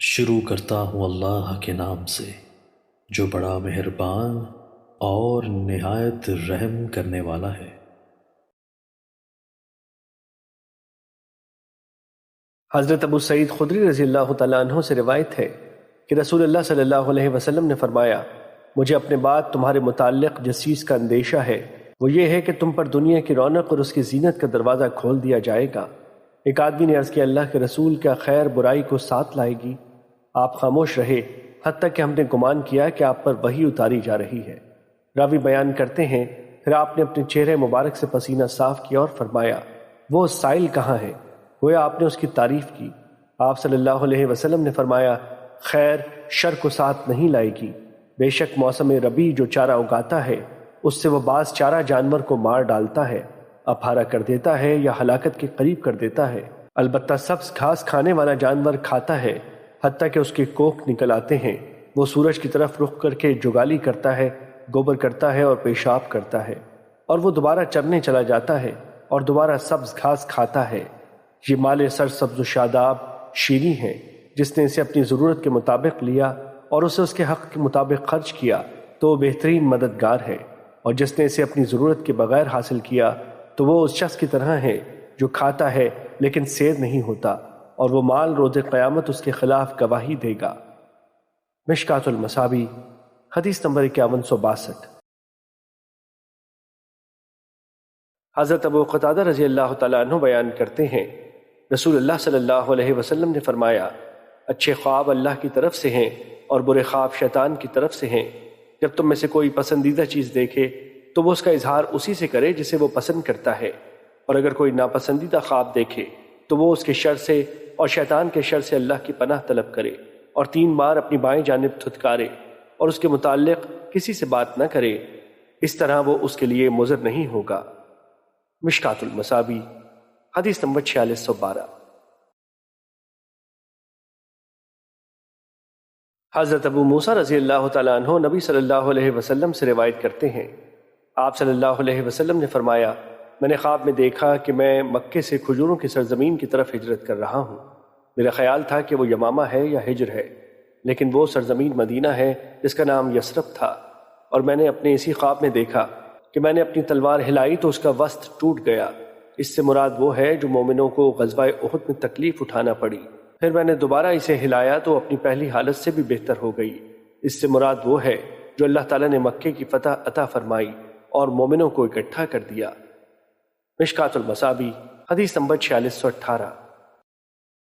شروع کرتا ہوں اللہ کے نام سے جو بڑا مہربان اور نہایت رحم کرنے والا ہے۔ حضرت ابو سعید خدری رضی اللہ تعالیٰ عنہ سے روایت ہے کہ رسول اللہ صلی اللہ علیہ وسلم نے فرمایا، مجھے اپنے بعد تمہارے متعلق جس چیز کا اندیشہ ہے وہ یہ ہے کہ تم پر دنیا کی رونق اور اس کی زینت کا دروازہ کھول دیا جائے گا۔ ایک آدمی نے عرض کیا، اللہ کے رسول، کیا خیر برائی کو ساتھ لائے گی؟ آپ خاموش رہے حتیٰ کہ ہم نے گمان کیا کہ آپ پر وحی اتاری جا رہی ہے۔ راوی بیان کرتے ہیں، پھر آپ نے اپنے چہرے مبارک سے پسینہ صاف کیا اور فرمایا، وہ سائل کہاں ہے؟ گویا آپ نے اس کی تعریف کی۔ آپ صلی اللہ علیہ وسلم نے فرمایا، خیر شر کو ساتھ نہیں لائے گی۔ بے شک موسم ربیع جو چارہ اگاتا ہے اس سے وہ بعض چارہ جانور کو مار ڈالتا ہے، اپہارا کر دیتا ہے یا ہلاکت کے قریب کر دیتا ہے۔ البتہ سبز گھاس کھانے والا جانور کھاتا ہے حتیٰ کہ اس کے کوکھ نکل آتے ہیں۔ وہ سورج کی طرف رخ کر کے جگالی کرتا ہے، گوبر کرتا ہے اور پیشاب کرتا ہے، اور وہ دوبارہ چرنے چلا جاتا ہے اور دوبارہ سبز گھاس کھاتا ہے۔ یہ مال سرسبز و شاداب شیریں ہے، جس نے اسے اپنی ضرورت کے مطابق لیا اور اسے اس کے حق کے مطابق خرچ کیا تو وہ بہترین مددگار ہے، اور جس نے اسے اپنی ضرورت کے بغیر حاصل کیا تو وہ اس شخص کی طرح ہے جو کھاتا ہے لیکن سیر نہیں ہوتا، اور وہ مال روز قیامت اس کے خلاف گواہی دے گا۔ مشکات المصابیح حدیث نمبر 5162۔ حضرت ابو قتادہ رضی اللہ تعالیٰ عنہ بیان کرتے ہیں، رسول اللہ صلی اللہ علیہ وسلم نے فرمایا، اچھے خواب اللہ کی طرف سے ہیں اور برے خواب شیطان کی طرف سے ہیں۔ جب تم میں سے کوئی پسندیدہ چیز دیکھے تو وہ اس کا اظہار اسی سے کرے جسے وہ پسند کرتا ہے، اور اگر کوئی ناپسندیدہ خواب دیکھے تو وہ اس کے شر سے اور شیطان کے شر سے اللہ کی پناہ طلب کرے، اور 3 بار اپنی بائیں جانب تھتکارے اور اس کے متعلق کسی سے بات نہ کرے، اس طرح وہ اس کے لیے مضر نہیں ہوگا۔ مشکات المصابیح حدیث نمبر 4612۔ حضرت ابو موسیٰ رضی اللہ تعالیٰ عنہ نبی صلی اللہ علیہ وسلم سے روایت کرتے ہیں، آپ صلی اللہ علیہ وسلم نے فرمایا، میں نے خواب میں دیکھا کہ میں مکے سے کھجوروں کی سرزمین کی طرف ہجرت کر رہا ہوں۔ میرا خیال تھا کہ وہ یمامہ ہے یا ہجر ہے، لیکن وہ سرزمین مدینہ ہے جس کا نام یثرب تھا، اور میں نے اپنے اسی خواب میں دیکھا کہ میں نے اپنی تلوار ہلائی تو اس کا وسط ٹوٹ گیا۔ اس سے مراد وہ ہے جو مومنوں کو غزوہ احد میں تکلیف اٹھانا پڑی۔ پھر میں نے دوبارہ اسے ہلایا تو اپنی پہلی حالت سے بھی بہتر ہو گئی۔ اس سے مراد وہ ہے جو اللہ تعالیٰ نے مکے کی فتح عطا فرمائی اور مومنوں کو اکٹھا کر دیا۔ مشکات المصابیح حدیث نمبر 4618۔